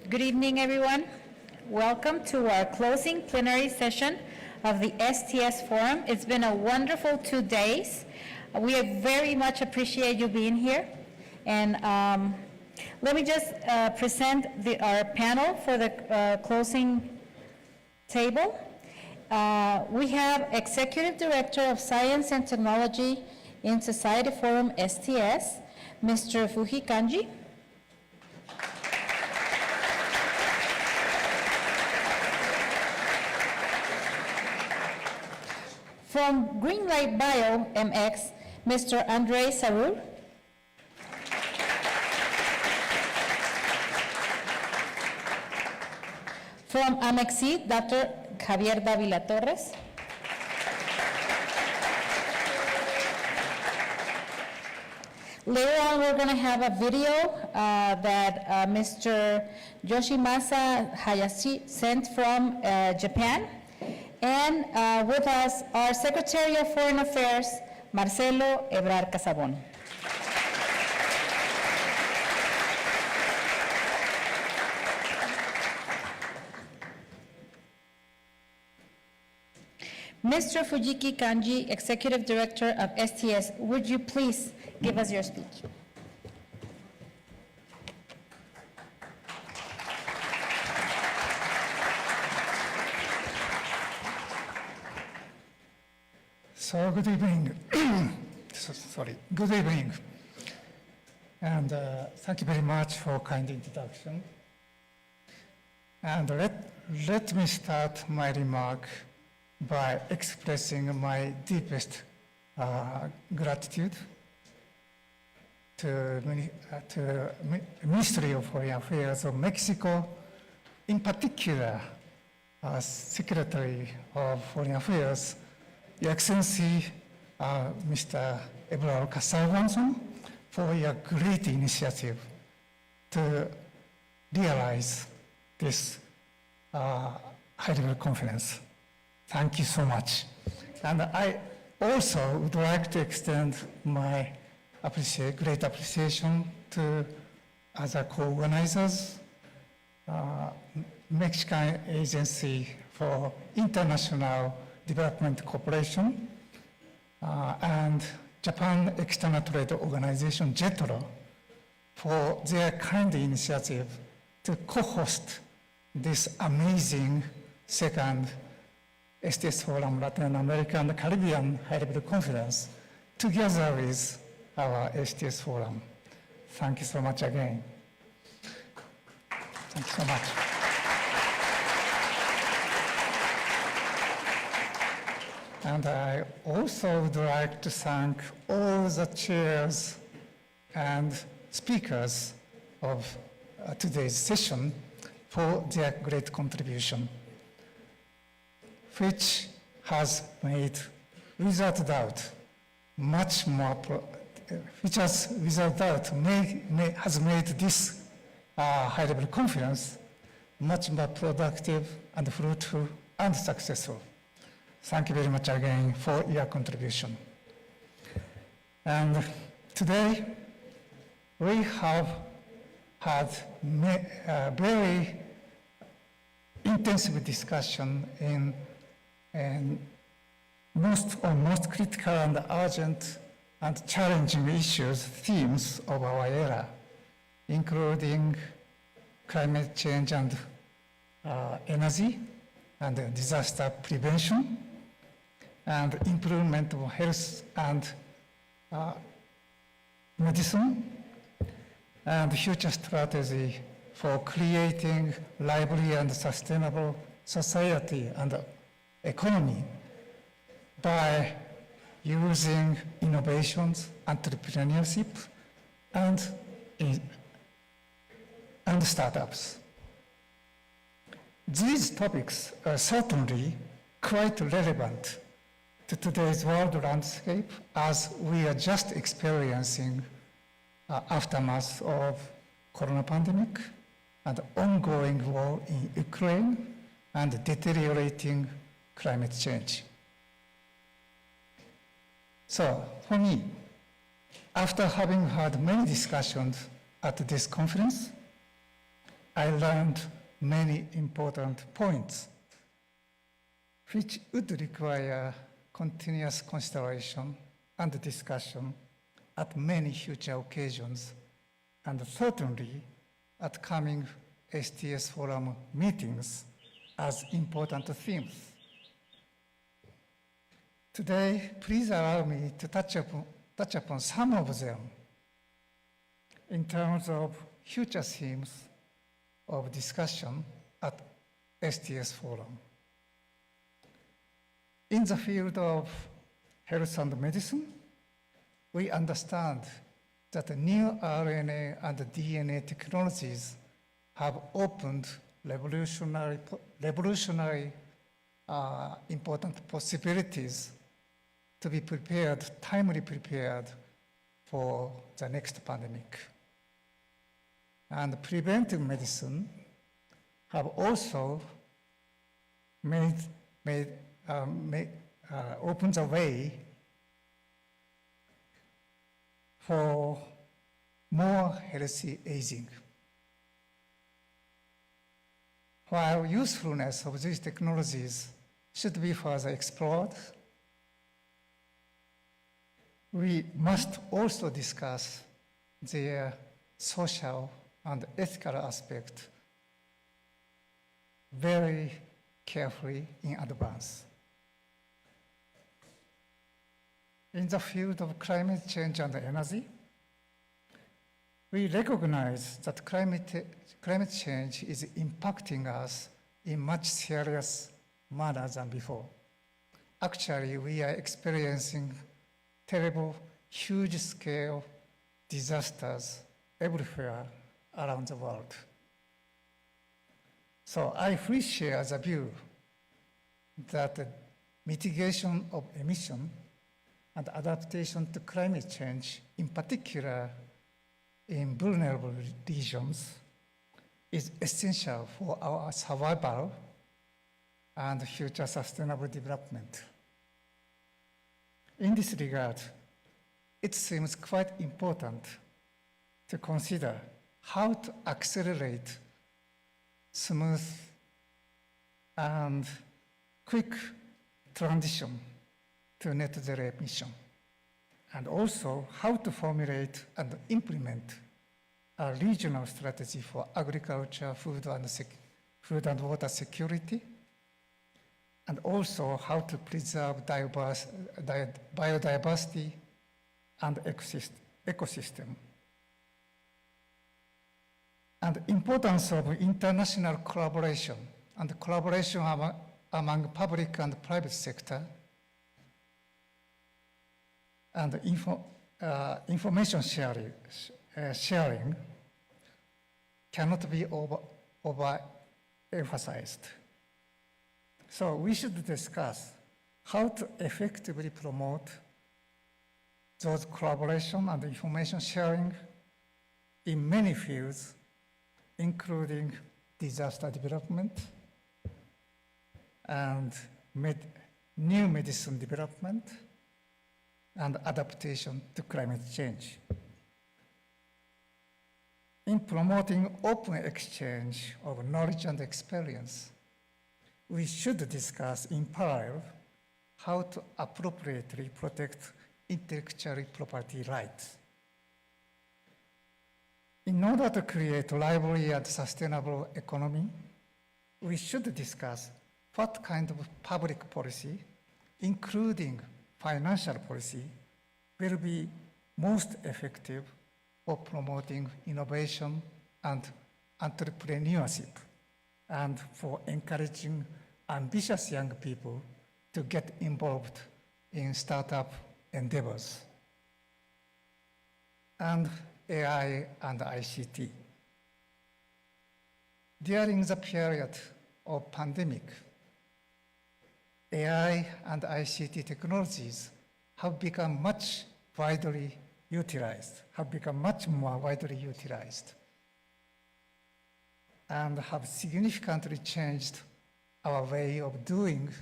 Good evening, everyone. Welcome to our closing plenary session of the STS Forum. It's been a wonderful 2 days. We very much appreciate you being here. And let me just present our panel for the closing table. We have Executive Director of Science and Technology in Society Forum STS, Mr. Fuji Kanji. From Greenlight Bio MX, Mr. Andre Sarur. From Amexi, Dr. Javier Davila Torres. Later on, we're going to have a video that Mr. Yoshimasa Hayashi sent from Japan. And with us, our Secretary of Foreign Affairs, Marcelo Ebrard Casabon. Mr. Fujiki Kanji, Executive Director of STS, would you please give us your speech? So good evening. Good evening. And thank you very much for kind introduction. And let me start my remark by expressing my deepest gratitude to Ministry of Foreign Affairs of Mexico, in particular, Secretary of Foreign Affairs, Your Excellency, Mr. Ebrard Casabon, for your great initiative to realize this high-level conference. Thank you so much. And I also would like to extend my great appreciation to other co-organizers, Mexican Agency for International Development Cooperation, and Japan External Trade Organization, JETRO, for their kind initiative to co-host this amazing second STS Forum Latin America and Caribbean High-Level Conference together with our STS Forum. Thank you so much again. Thank you so much. And I also would like to thank all the chairs and speakers of today's session for their great contribution, which has made, without doubt, much more, which has without doubt has made this high-level conference much more productive and fruitful and successful. Thank you very much again for your contribution. And today, we have had very intensive discussion in most critical and urgent and challenging issues, themes of our era, including climate change and energy and disaster prevention, and improvement of health and medicine, and future strategy for creating lively and sustainable society and economy by using innovations, entrepreneurship, and startups. These topics are certainly quite relevant to today's world landscape as we are just experiencing aftermath of corona pandemic and ongoing war in Ukraine and deteriorating climate change. So for me, after having had many discussions at this conference, I learned many important points, which would require continuous consideration and discussion at many future occasions, and certainly at coming STS Forum meetings as important themes. Today, please allow me to touch upon some of them in terms of future themes of discussion at STS Forum. In the field of health and medicine, we understand that the new RNA and DNA technologies have opened revolutionary important possibilities to be prepared, timely prepared for the next pandemic. And preventive medicine have also opened the way for more healthy aging. While usefulness of these technologies should be further explored, we must also discuss their social and ethical aspect very carefully in advance. In the field of climate change and energy, we recognize that climate change is impacting us in much serious manner than before. Actually, we are experiencing terrible, huge-scale disasters everywhere around the world. So I fully share the view that the mitigation of emission and adaptation to climate change, in particular in vulnerable regions, is essential for our survival and future sustainable development. In this regard, it seems quite important to consider how to accelerate smooth and quick transition to net zero emission, and also how to formulate and implement a regional strategy for agriculture, food and water security, and also how to preserve biodiversity and ecosystem. And the importance of international collaboration and collaboration among public and private sector, and information sharing cannot be overemphasized. So we should discuss how to effectively promote those collaboration and information sharing in many fields, including disaster development and new medicine development and adaptation to climate change. In promoting open exchange of knowledge and experience, we should discuss in parallel how to appropriately protect intellectual property rights. In order to create a lively and sustainable economy, we should discuss what kind of public policy, including financial policy, will be most effective for promoting innovation and entrepreneurship, and for encouraging ambitious young people to get involved in startup endeavors, and AI and ICT. During the period of pandemic, AI and ICT technologies have become much more widely utilized, and have significantly changed our way of doing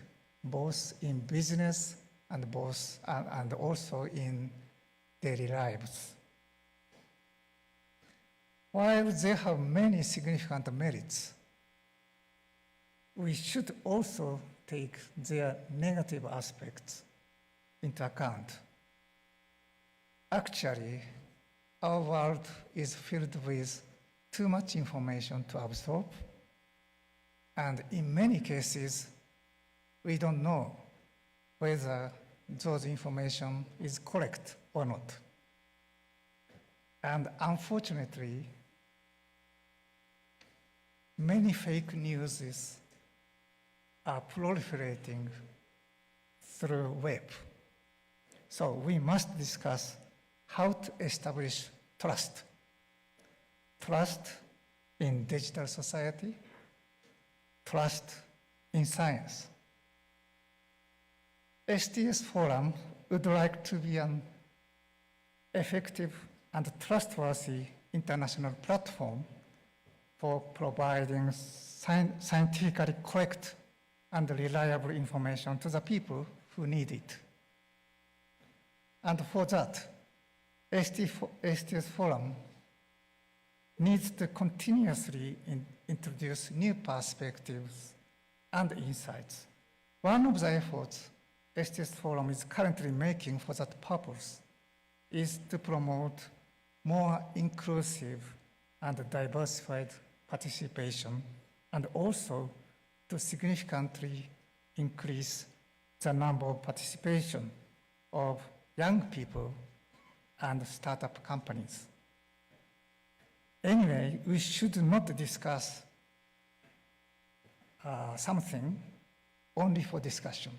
both in business and also in daily lives. while they have many significant merits, we should also take their negative aspects into account. Actually, our world is filled with too much information to absorb, and in many cases, we don't know whether those information is correct or not. And unfortunately, many fake news are proliferating through web. So we must discuss how to establish trust. Trust in digital society, trust in science. STS Forum would like to be an effective and trustworthy international platform for providing scientifically correct and reliable information to the people who need it. And for that, STS Forum needs to continuously introduce new perspectives and insights. One of the efforts STS Forum is currently making for that purpose is to promote more inclusive and diversified participation, and also to significantly increase the number of participation of young people and startup companies. Anyway, we should not discuss something only for discussion.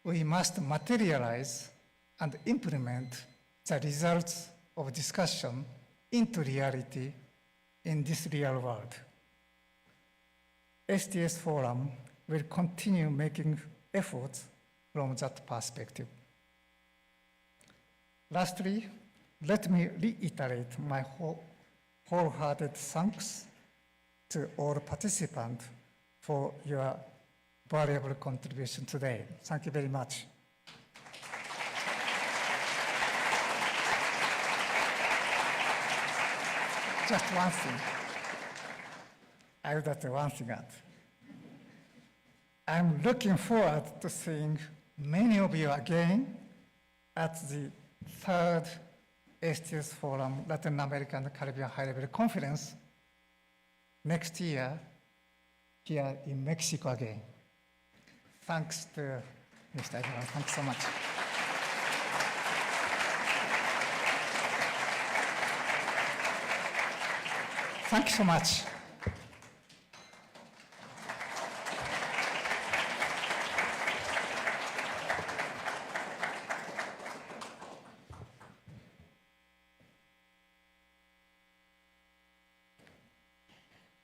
We must materialize and implement the results of discussion into reality in this real world. STS Forum will continue making efforts from that perspective. Lastly, let me reiterate my wholehearted thanks to all participants for your valuable contribution today. Thank you very much. Just one thing. I would like to one thing add. I'm looking forward to seeing many of you again at the third STS Forum Latin America and Caribbean High-Level Conference next year here in Mexico again. Thanks to Mr. Everyone. Thanks so much. Thank you so much.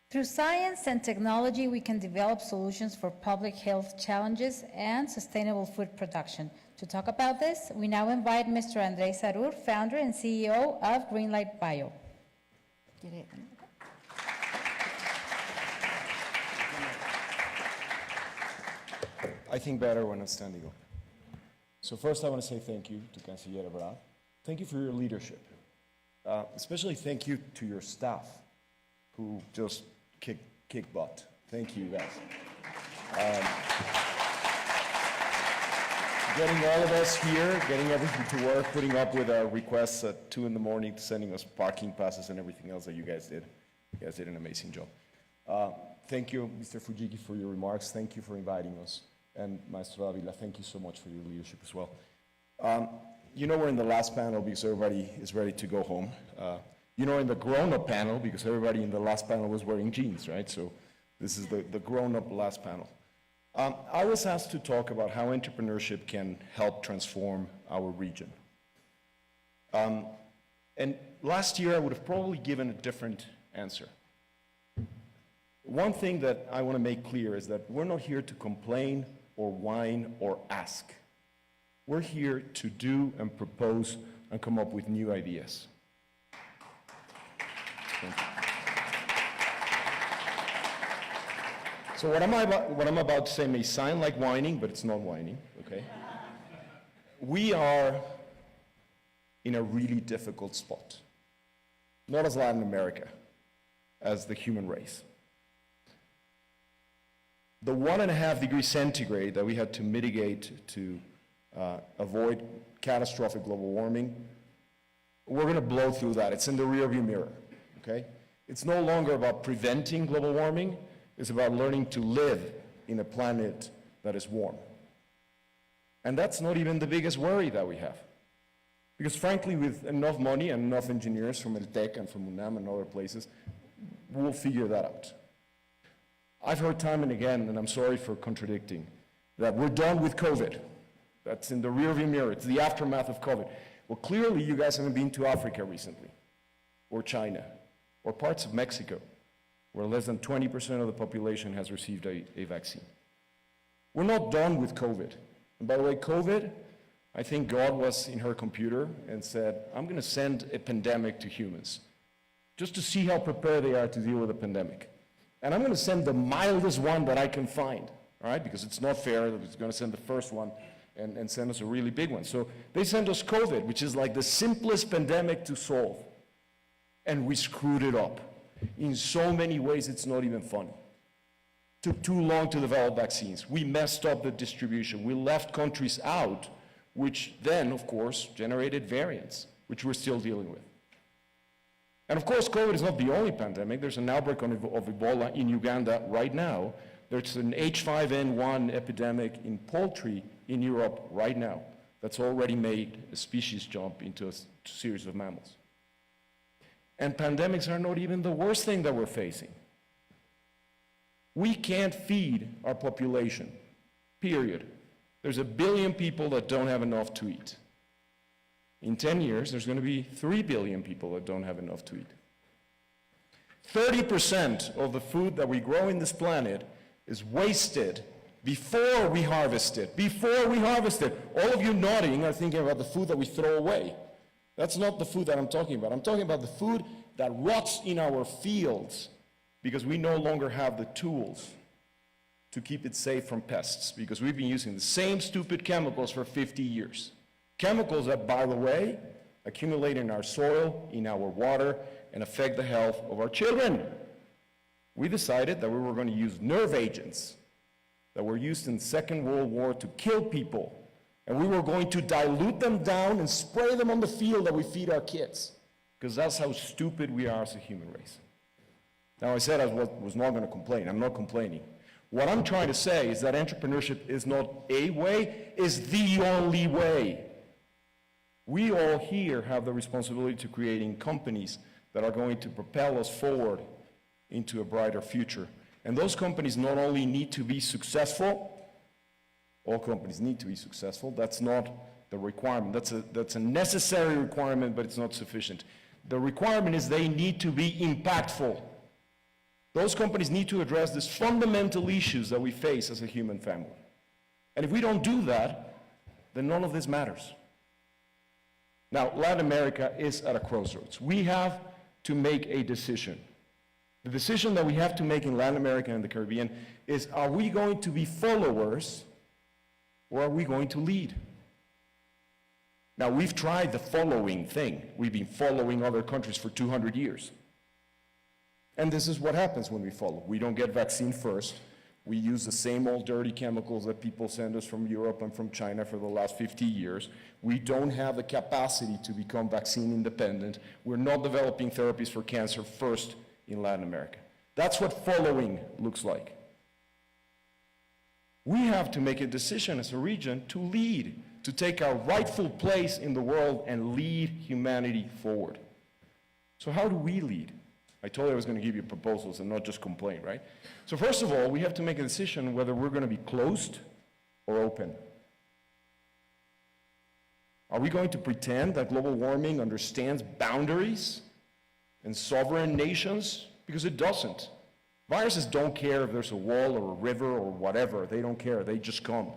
Through science and technology, we can develop solutions for public health challenges and sustainable food production. To talk about this, we now invite Mr. Andrés Sarur, founder and CEO of Greenlight Bio. I think better when I'm standing up. So first I want to say thank you to Canciller Ebrard. Thank you for your leadership. Especially thank you to your staff who just kick butt. Thank you, guys. Getting all of us here, getting everything to work, putting up with our requests at 2 in the morning, sending us parking passes and everything else that you guys did. You guys did an amazing job. Thank you, Mr. Fujiki, for your remarks. Thank you for inviting us. And Maestro Davila, thank you so much for your leadership as well. You know we're in the last panel because everybody is ready to go home. You know, in the grown-up panel, because everybody in the last panel was wearing jeans, right? So this is the grown-up last panel. I was asked to talk about how entrepreneurship can help transform our region. And last year, I would have probably given a different answer. One thing that I want to make clear is that we're not here to complain or whine or ask. We're here to do and propose and come up with new ideas. So what I'm about to say may sound like whining, but it's not whining, okay? We are in a really difficult spot. not as Latin America, as the human race. The 1.5 degrees centigrade that we had to mitigate to avoid catastrophic global warming, we're going to blow through that. It's in the rearview mirror, okay? It's no longer about preventing global warming. It's about learning to live in a planet that is warm. And that's not even the biggest worry that we have. Because frankly, with enough money and enough engineers from El Tec and from UNAM and other places, we'll figure that out. I've heard time and again, and I'm sorry for contradicting, that we're done with COVID. That's in the rearview mirror. It's the aftermath of COVID. Well, clearly you guys haven't been to Africa recently, or China, or parts of Mexico, where less than 20% of the population has received a vaccine. We're not done with COVID. And by the way, COVID, I think God was in her computer and said, I'm going to send a pandemic to humans, just to see how prepared they are to deal with a pandemic. And I'm going to send the mildest one that I can find, all right? Because it's not fair that it's going to send the first one and send us a really big one. So they sent us COVID, which is like the simplest pandemic to solve. And we screwed it up. In so many ways, it's not even funny. Took too long to develop vaccines. We messed up the distribution. We left countries out, which then, of course, generated variants, which we're still dealing with. And of course, COVID is not the only pandemic. There's an outbreak of Ebola in Uganda right now. There's an H5N1 epidemic in poultry in Europe right now that's already made a species jump into a series of mammals. And pandemics are not even the worst thing that we're facing. We can't feed our population, period. There's 1 billion people that don't have enough to eat. In 10 years, there's going to be 3 billion people that don't have enough to eat. 30% of the food that we grow in this planet is wasted before we harvest it. Before we harvest it. All of you nodding are thinking about the food that we throw away. That's not the food that I'm talking about. I'm talking about the food that rots in our fields because we no longer have the tools to keep it safe from pests, because we've been using the same stupid chemicals for 50 years. Chemicals that, by the way, accumulate in our soil, in our water, and affect the health of our children. We decided that we were going to use nerve agents that were used in the Second World War to kill people, and we were going to dilute them down and spray them on the field that we feed our kids, because that's how stupid we are as a human race. Now, I said I was not going to complain. I'm not complaining. What I'm trying to say is that entrepreneurship is not a way, is the only way. We all here have the responsibility to creating companies that are going to propel us forward into a brighter future. And those companies not only need to be successful, all companies need to be successful. That's not the requirement. That's a necessary requirement, but it's not sufficient. The requirement is they need to be impactful. Those companies need to address these fundamental issues that we face as a human family. And if we don't do that, then none of this matters. Now, Latin America is at a crossroads. We have to make a decision. The decision that we have to make in Latin America and the Caribbean is, are we going to be followers or are we going to lead? Now, we've tried the following thing. We've been following other countries for 200 years. And this is what happens when we follow. We don't get vaccine first. We use the same old dirty chemicals that people send us from Europe and from China for the last 50 years. We don't have the capacity to become vaccine independent. We're not developing therapies for cancer first in Latin America. That's what following looks like. We have to make a decision as a region to lead, to take our rightful place in the world and lead humanity forward. So how do we lead? I told you I was going to give you proposals and not just complain, right? So first of all, we have to make a decision whether we're going to be closed or open. Are we going to pretend that global warming understands boundaries and sovereign nations? Because it doesn't. Viruses don't care if there's a wall or a river or whatever. They don't care. They just come.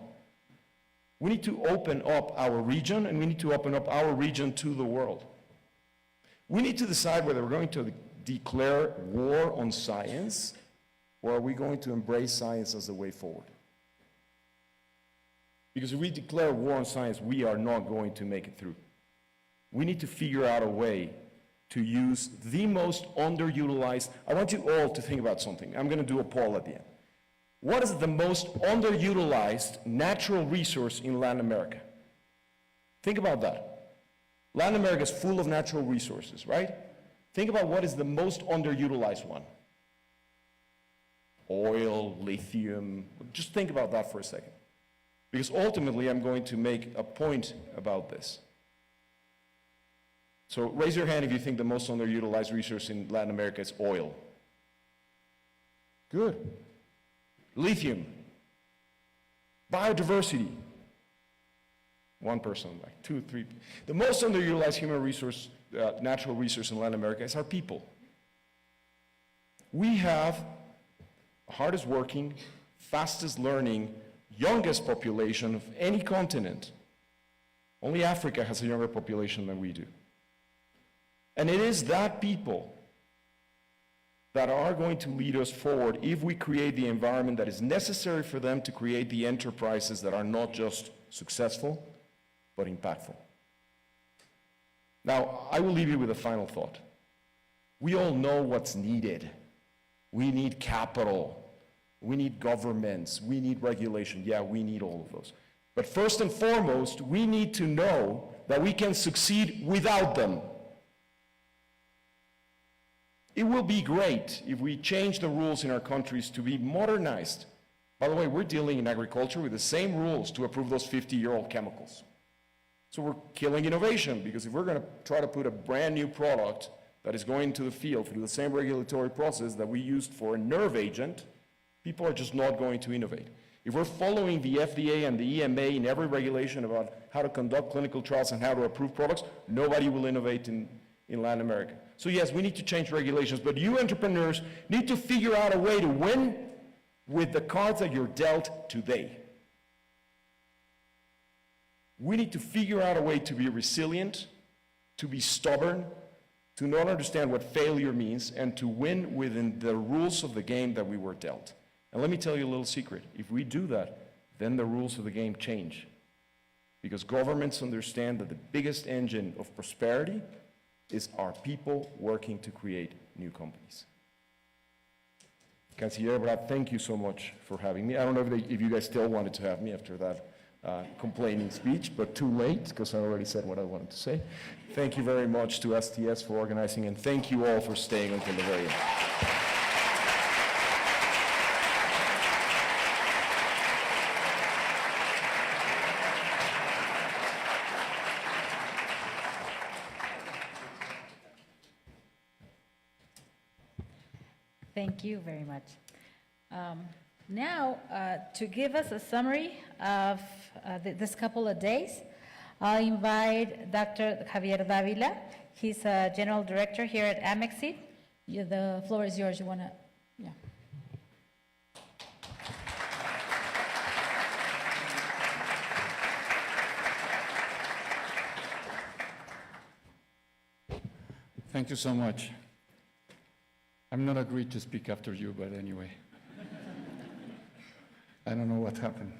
We need to open up our region, and we need to open up our region to the world. We need to decide whether we're going to declare war on science, or are we going to embrace science as the way forward? Because if we declare war on science, we are not going to make it through. We need to figure out a way to use the most underutilized, I want you all to think about something. I'm going to do a poll at the end. What is the most underutilized natural resource in Latin America? Think about that. Latin America is full of natural resources, right? Think about what is the most underutilized one. Oil, lithium, just think about that for a second. Because ultimately, I'm going to make a point about this. So raise your hand if you think the most underutilized resource in Latin America is oil. Good. Lithium. Biodiversity. One person, like 2, 3. The most underutilized human resource, natural resource in Latin America is our people. We have the hardest working, fastest learning, youngest population of any continent. Only Africa has a younger population than we do. And it is that people that are going to lead us forward if we create the environment that is necessary for them to create the enterprises that are not just successful, but impactful. Now, I will leave you with a final thought. We all know what's needed. We need capital. We need governments. We need regulation. Yeah, we need all of those. But first and foremost, we need to know that we can succeed without them. It will be great if we change the rules in our countries to be modernized. By the way, we're dealing in agriculture with the same rules to approve those 50-year-old chemicals. So we're killing innovation, because if we're going to try to put a brand new product that is going to the field through the same regulatory process that we used for a nerve agent, people are just not going to innovate. If we're following the FDA and the EMA in every regulation about how to conduct clinical trials and how to approve products, nobody will innovate in Latin America. So yes, we need to change regulations, but you entrepreneurs need to figure out a way to win with the cards that you're dealt today. We need to figure out a way to be resilient, to be stubborn, to not understand what failure means, and to win within the rules of the game that we were dealt. And let me tell you a little secret. If we do that, then the rules of the game change. Because governments understand that the biggest engine of prosperity is our people working to create new companies. Canciller Brad, thank you so much for having me. I don't know if you guys still wanted to have me after that complaining speech, but too late, because I already said what I wanted to say. Thank you very much to STS for organizing, and thank you all for staying until the very end. Thank you very much. Now, to give us a summary of this couple of days, I'll invite Dr. Javier Davila. He's a general director here at Amexi. The floor is yours. You want to, yeah. Thank you so much. I'm not agreed to speak after you, but anyway. I don't know what happened.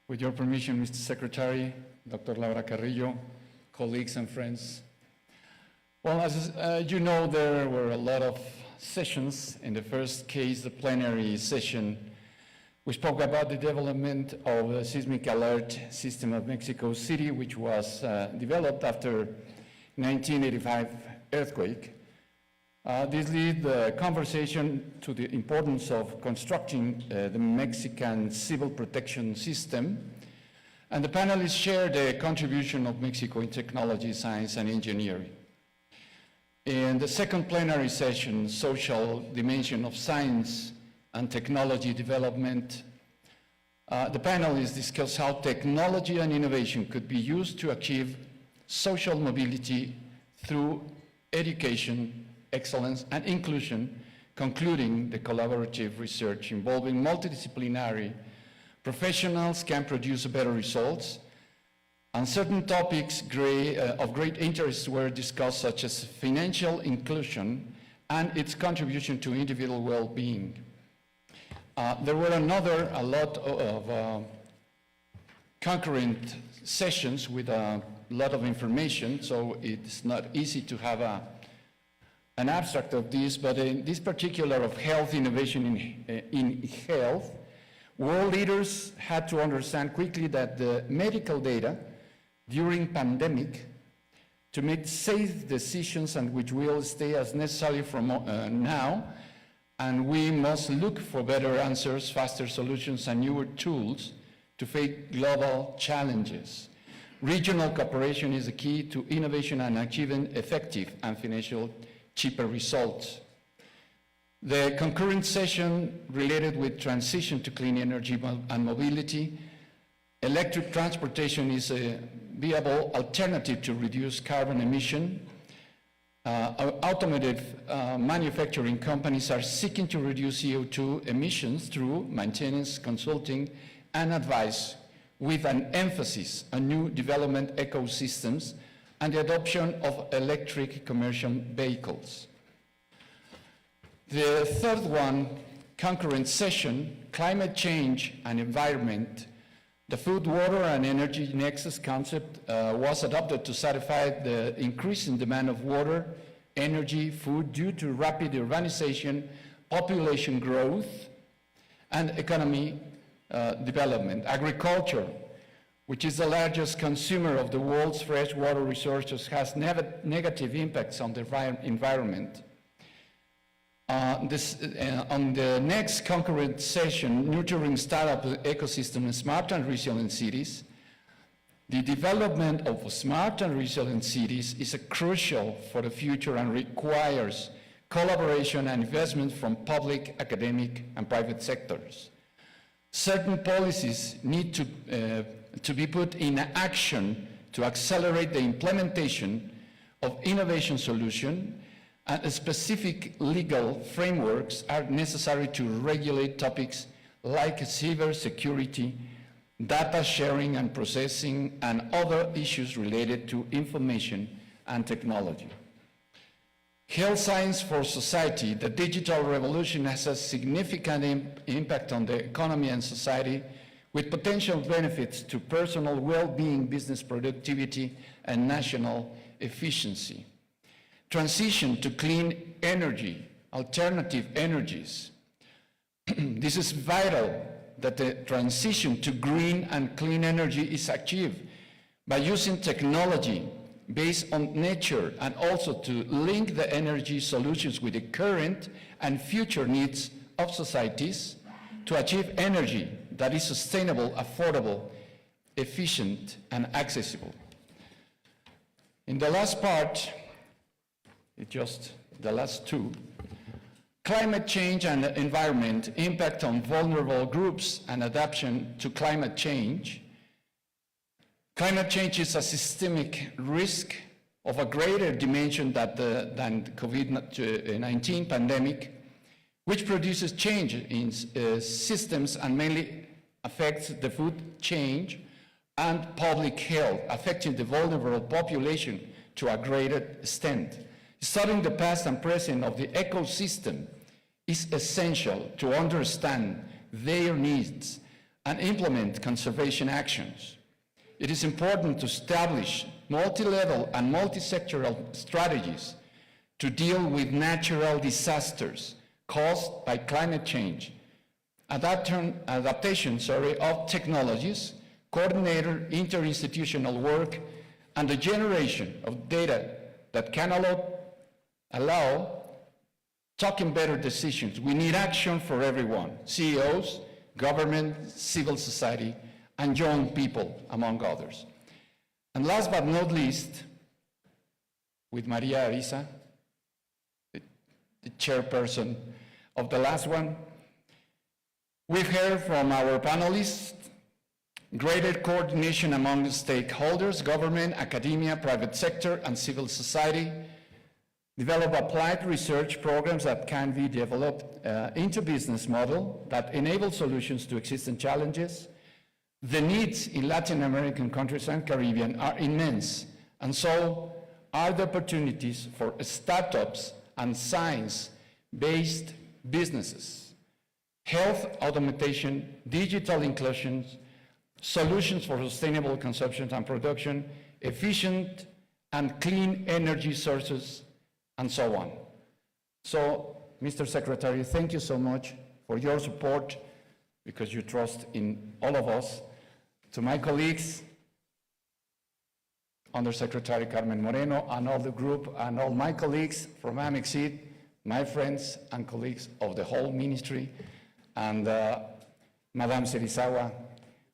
With your permission, Mr. Secretary, Dr. Laura Carrillo, colleagues and friends. Well, as you know, there were a lot of sessions. In the first case, the plenary session, we spoke about the development of the seismic alert system of Mexico City, which was developed after 1985 earthquake. This led the conversation to the importance of constructing the Mexican civil protection system, and the panelists shared the contribution of Mexico in technology, science, and engineering. In the second plenary session, social dimension of science and technology development, the panelists discussed how technology and innovation could be used to achieve social mobility through education, excellence, and inclusion, concluding the collaborative research involving multidisciplinary professionals can produce better results. And certain topics of great interest were discussed, such as financial inclusion and its contribution to individual well-being. There were a lot of concurrent sessions with a lot of information, so it's not easy to have an abstract of this, but in this particular of health innovation in health, world leaders had to understand quickly that the medical data during pandemic to make safe decisions and which will stay as necessary from now, and we must look for better answers, faster solutions, and newer tools to face global challenges. Regional cooperation is the key to innovation and achieving effective and financial cheaper results. The concurrent session related with transition to clean energy and mobility. Electric transportation is a viable alternative to reduce carbon emission. Automotive manufacturing companies are seeking to reduce CO2 emissions through maintenance, consulting, and advice, with an emphasis on new development ecosystems and the adoption of electric commercial vehicles. The third one, concurrent session, climate change and environment. The food, water, and energy nexus concept was adopted to satisfy the increasing demand of water, energy, food due to rapid urbanization, population growth, and economy development. Agriculture, which is the largest consumer of the world's fresh water resources, has negative impacts on the environment. On the next concurrent session, nurturing startup ecosystem in smart and resilient cities, the development of smart and resilient cities is crucial for the future and requires collaboration and investment from public, academic, and private sectors. Certain policies need to be put in action to accelerate the implementation of innovation solutions, and specific legal frameworks are necessary to regulate topics like cybersecurity, data sharing and processing, and other issues related to information and technology. Health science for society. The digital revolution has a significant impact on the economy and society, with potential benefits to personal well-being, business productivity, and national efficiency. Transition to clean energy, alternative energies. This is vital that the transition to green and clean energy is achieved by using technology based on nature, and also to link the energy solutions with the current and future needs of societies to achieve energy that is sustainable, affordable, efficient, and accessible. In the last part, just the last two, climate change and environment, impact on vulnerable groups and adaptation to climate change. Climate change is a systemic risk of a greater dimension than the COVID-19 pandemic, which produces change in systems and mainly affects the food chain and public health, affecting the vulnerable population to a greater extent. Studying the past and present of the ecosystem is essential to understand their needs and implement conservation actions. It is important to establish multi-level and multi-sectoral strategies to deal with natural disasters caused by climate change, adaptation of technologies, coordinated interinstitutional work, and the generation of data that can allow taking better decisions. We need action for everyone, CEOs, government, civil society, and young people, among others. And last but not least, with Maria Arisa, the chairperson of the last one, we've heard from our panelists greater coordination among stakeholders, government, academia, private sector, and civil society, develop applied research programs that can be developed into business model that enable solutions to existing challenges. The needs in Latin American countries and Caribbean are immense, and so are the opportunities for startups and science-based businesses. Health automation, digital inclusion, solutions for sustainable consumption and production, efficient and clean energy sources, and so on. So, Mr. Secretary, thank you so much for your support, because you trust in all of us. To my colleagues, Undersecretary Carmen Moreno, and all the group, and all my colleagues from Amexit, my friends and colleagues of the whole ministry, and Madame Serizawa,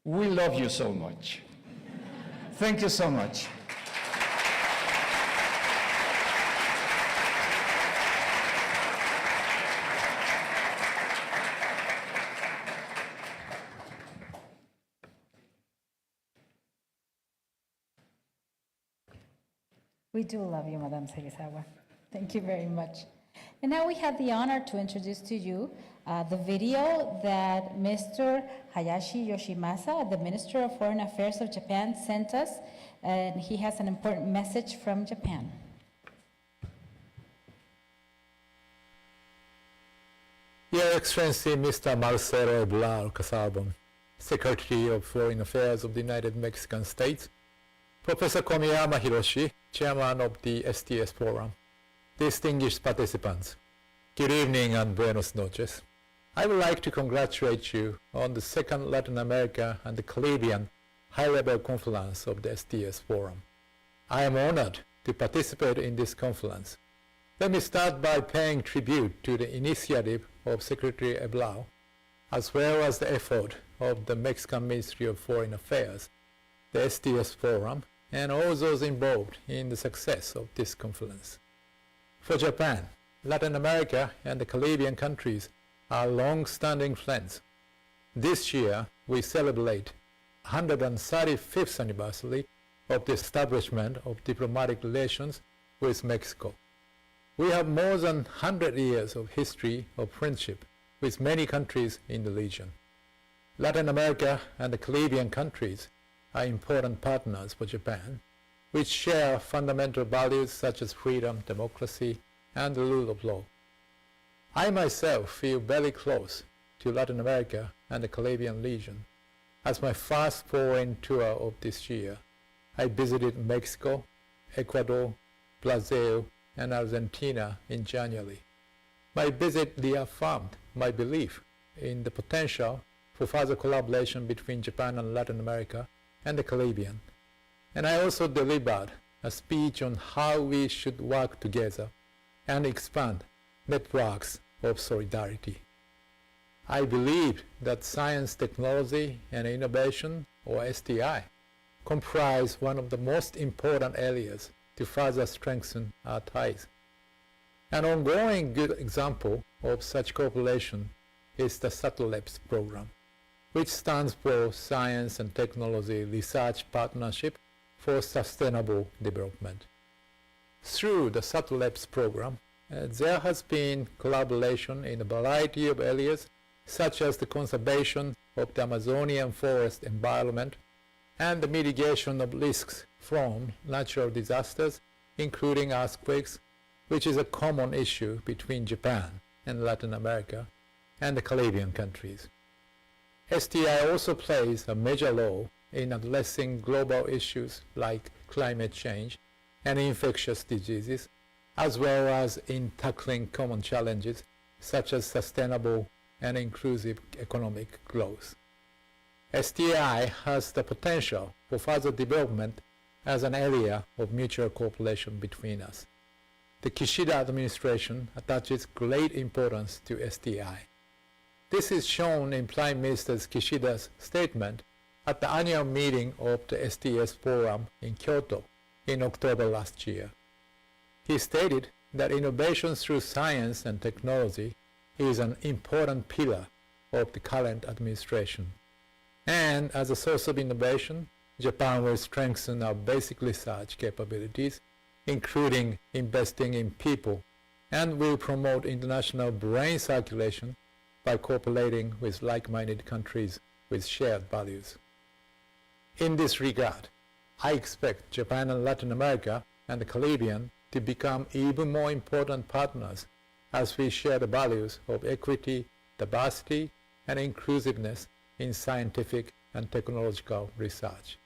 we love you so much. Thank you so much. We do love you, Madam Serizawa. Thank you very much. And now we have the honor to introduce to you the video that Mr. Hayashi Yoshimasa, the Minister of Foreign Affairs of Japan, sent us, and he has an important message from Japan. Your Excellency, Mr. Marcelo Ebrard Casaubon, Secretary of Foreign Affairs of the United Mexican States, Professor Komiyama Hiroshi, Chairman of the STS Forum, distinguished participants, good evening and buenos noches. I would like to congratulate you on the second Latin America and the Caribbean high-level conference of the STS Forum. I am honored to participate in this conference. Let me start by paying tribute to the initiative of Secretary Ebrard, as well as the effort of the Mexican Ministry of Foreign Affairs, the STS Forum, and all those involved in the success of this conference. For Japan, Latin America and the Caribbean countries are long-standing friends. This year, we celebrate 135th anniversary of the establishment of diplomatic relations with Mexico. We have more than 100 years of history of friendship with many countries in the region. Latin America and the Caribbean countries are important partners for Japan, which share fundamental values such as freedom, democracy, and the rule of law. I myself feel very close to Latin America and the Caribbean region. As my first foreign tour of this year, I visited Mexico, Ecuador, Brazil, and Argentina in January. My visit reaffirmed my belief in the potential for further collaboration between Japan and Latin America and the Caribbean. And I also delivered a speech on how we should work together and expand networks of solidarity. I believe that science, technology, and innovation, or STI, comprise one of the most important areas to further strengthen our ties. An ongoing good example of such cooperation is the SATLabs program, which stands for Science and Technology Research Partnership for Sustainable Development. Through the SATLabs program, there has been collaboration in a variety of areas, such as the conservation of the Amazonian forest environment and the mitigation of risks from natural disasters, including earthquakes, which is a common issue between Japan and Latin America and the Caribbean countries. STI also plays a major role in addressing global issues like climate change and infectious diseases, as well as in tackling common challenges such as sustainable and inclusive economic growth. STI has the potential for further development as an area of mutual cooperation between us. The Kishida administration attaches great importance to STI. This is shown in Prime Minister Kishida's statement at the annual meeting of the STS Forum in Kyoto in October last year. He stated that innovation through science and technology is an important pillar of the current administration. And as a source of innovation, Japan will strengthen our basic research capabilities, including investing in people, and will promote international brain circulation by cooperating with like-minded countries with shared values. In this regard, I expect Japan and Latin America and the Caribbean to become even more important partners as we share the values of equity, diversity, and inclusiveness in scientific and technological research.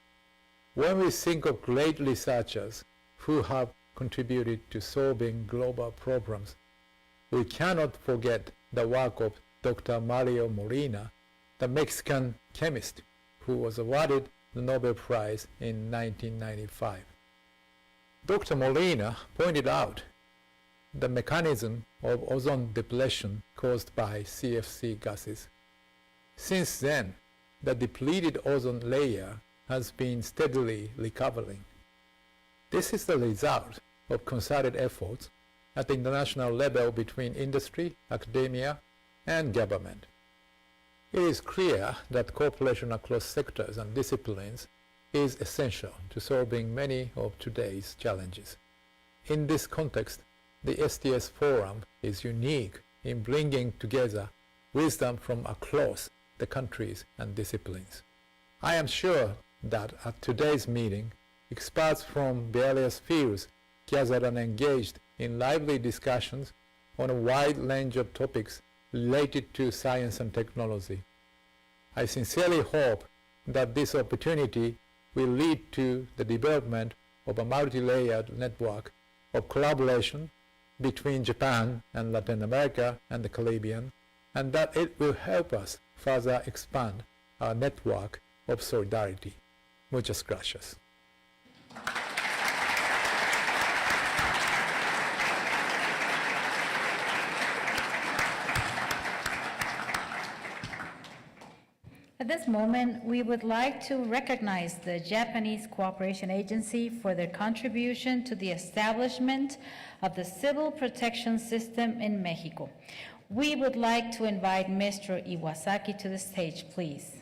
When we think of great researchers who have contributed to solving global problems, we cannot forget the work of Dr. Mario Molina, the Mexican chemist who was awarded the Nobel Prize in 1995. Dr. Molina pointed out the mechanism of ozone depletion caused by CFC gases. Since then, the depleted ozone layer has been steadily recovering. This is the result of concerted efforts at the international level between industry, academia, and government. It is clear that cooperation across sectors and disciplines is essential to solving many of today's challenges. In this context, the STS Forum is unique in bringing together wisdom from across the countries and disciplines. I am sure that at today's meeting, experts from various fields gathered and engaged in lively discussions on a wide range of topics related to science and technology. I sincerely hope that this opportunity will lead to the development of a multi-layered network of collaboration between Japan and Latin America and the Caribbean, and that it will help us further expand our network of solidarity. Muchas gracias. At this moment, we would like to recognize the Japanese Cooperation Agency for their contribution to the establishment of the civil protection system in Mexico. We would like to invite Mr. Iwasaki to the stage, please.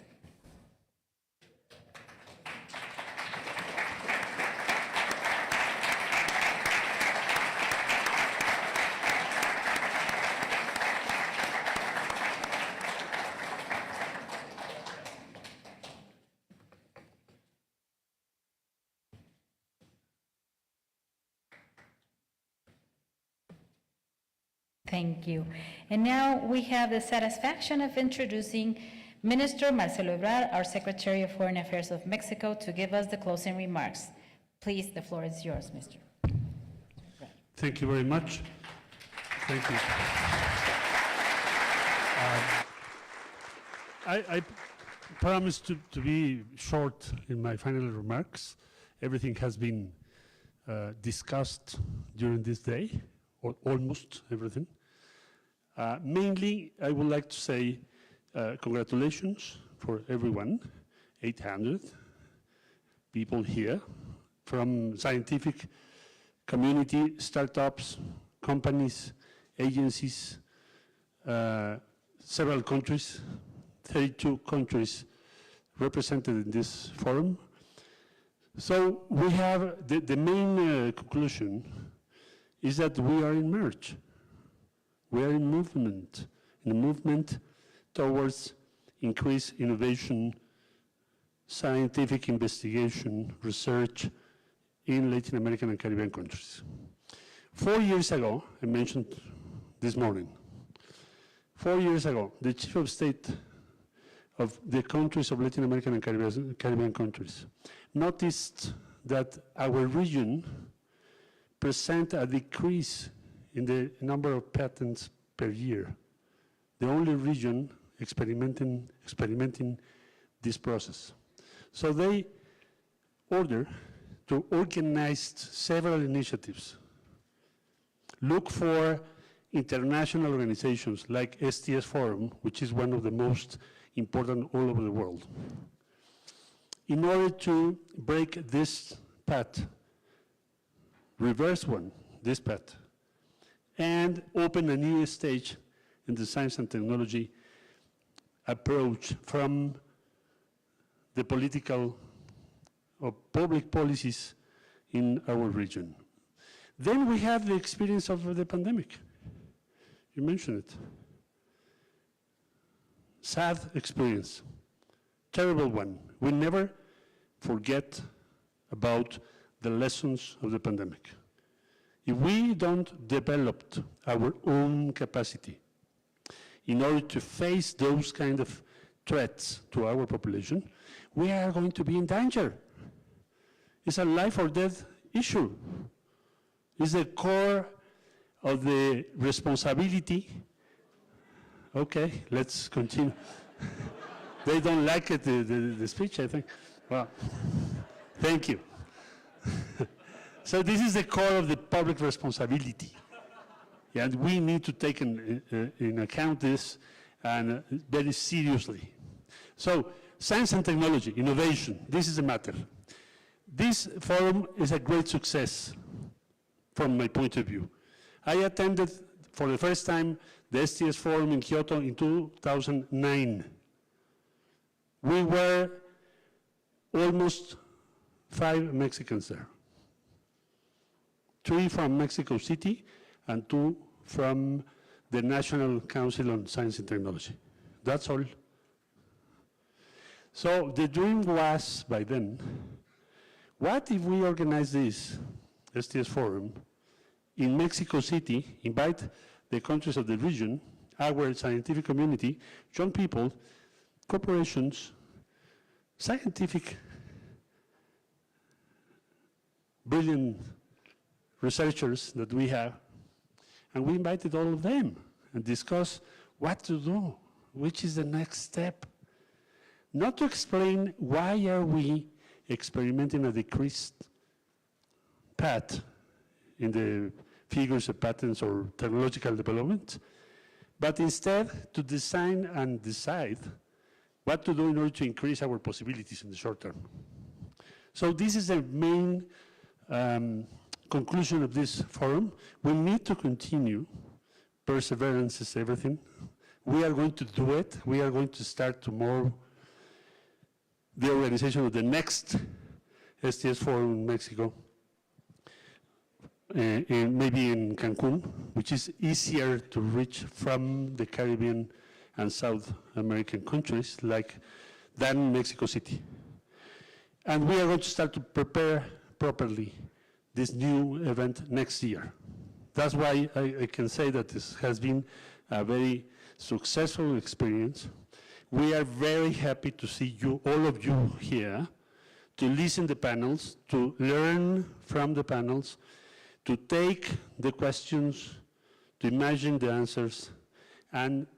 Thank you. And now we have the satisfaction of introducing Minister Marcelo Ebrard, our Secretary of Foreign Affairs of Mexico, to give us the closing remarks. Please, the floor is yours, Mr. Thank you very much. Thank you. I promise to be short in my final remarks. Everything has been discussed during this day, or almost everything. Mainly, I would like to say congratulations for everyone, 800 people here from scientific community, startups, companies, agencies, several countries, 32 countries represented in this forum. So we have the main conclusion is that we are in march. We are in a movement towards increased innovation, scientific investigation, research in Latin American and Caribbean countries. 4 years ago, I mentioned this morning, 4 years ago, the Chief of State of the countries of Latin American and Caribbean countries noticed that our region present a decrease in the number of patents per year. The only region experimenting this process. So they ordered to organize several initiatives. Look for international organizations like STS Forum, which is one of the most important all over the world, in order to break this path, reverse this path, and open a new stage in the science and technology approach from the political or public policies in our region. Then we have the experience of the pandemic. You mentioned it. Sad experience, terrible one. We never forget about the lessons of the pandemic. If we don't develop our own capacity in order to face those kind of threats to our population, we are going to be in danger. It's a life or death issue. It's the core of the responsibility. Okay, let's continue. They don't like it, the speech, I think. Well, thank you. So this is the core of the public responsibility. And we need to take in account this and very seriously. So science and technology, innovation, this is the matter. This forum is a great success from my point of view. I attended for the first time the STS forum in Kyoto in 2009. We were almost 5 Mexicans there. 3 from Mexico City and 2 from the National Council on Science and Technology. That's all. So the dream was, by then, what if we organize this STS forum in Mexico City, invite the countries of the region, our scientific community, young people, corporations, scientific, brilliant researchers that we have, and we invited all of them and discuss what to do, which is the next step. Not to explain why are we experimenting a decreased path in the figures of patents or technological development, but instead to design and decide what to do in order to increase our possibilities in the short term. So this is the main conclusion of this forum. We need to continue. Perseverance is everything. We are going to do it. We are going to start tomorrow the organization of the next STS forum in Mexico, maybe in Cancun, which is easier to reach from the Caribbean and South American countries than Mexico City. And we are going to start to prepare properly this new event next year. That's why I can say that this has been a very successful experience. We are very happy to see you, all of you here, to listen to the panels, to learn from the panels, to take the questions, to imagine the answers, and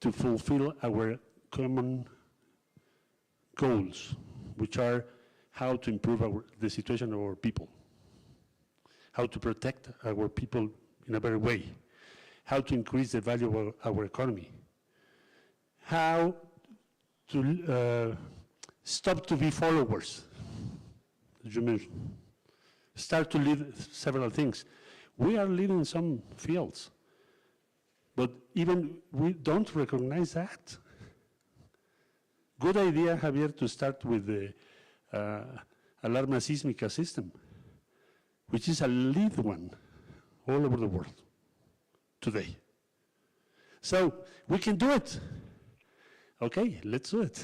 to fulfill our common goals, which are how to improve the situation of our people, how to protect our people in a better way, how to increase the value of our economy, how to stop to be followers, as you mentioned, start to lead several things. We are leading some fields, but even we don't recognize that. Good idea, Javier, to start with the alarma sísmica system, which is a lead one all over the world today. So we can do it. Okay, let's do it.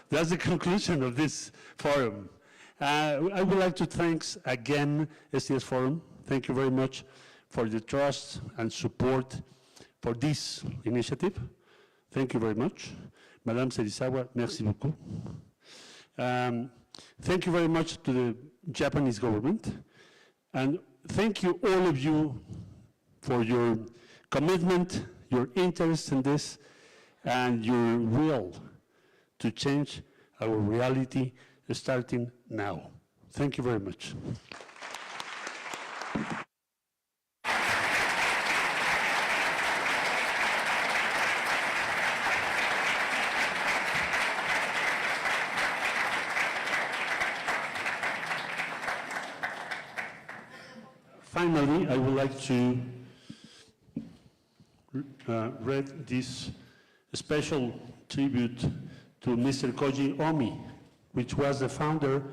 That's the conclusion of this forum. I would like to thank again STS Forum. Thank you very much for the trust and support for this initiative. Thank you very much. Madame Serizawa, merci beaucoup. Thank you very much to the Japanese government. And thank you, all of you, for your commitment, your interest in this, and your will to change our reality starting now. Thank you very much. Finally, I would like to read this special tribute to Mr. Koji Omi, which was the founder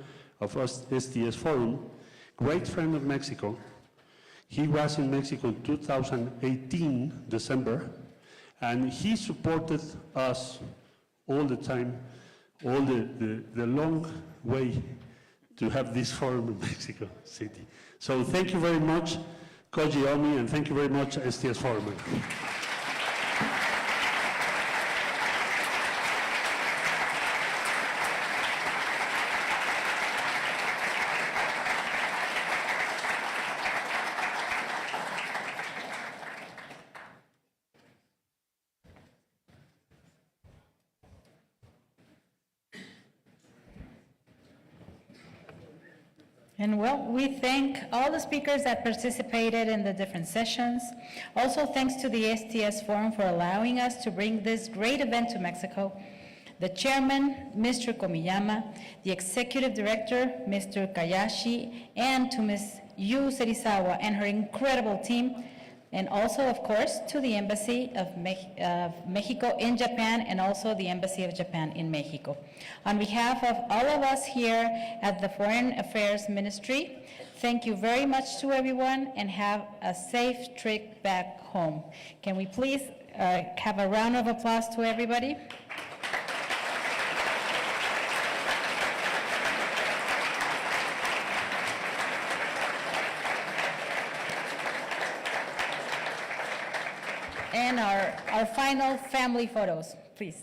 of STS Forum, great friend of Mexico. He was in Mexico in 2018, December, and he supported us all the time, all the long way to have this forum in Mexico City. So thank you very much, Koji Omi, and thank you very much, STS Forum. And well, we thank all the speakers that participated in the different sessions. Also, thanks to the STS Forum for allowing us to bring this great event to Mexico. The chairman, Mr. Komiyama, the executive director, Mr. Kayashi, and to Ms. Yu Serizawa and her incredible team, and also, of course, to the Embassy of Mexico in Japan and also the Embassy of Japan in Mexico. On behalf of all of us here at the Foreign Affairs Ministry, thank you very much to everyone and have a safe trip back home. Can we please have a round of applause to everybody? And our final family photos, please.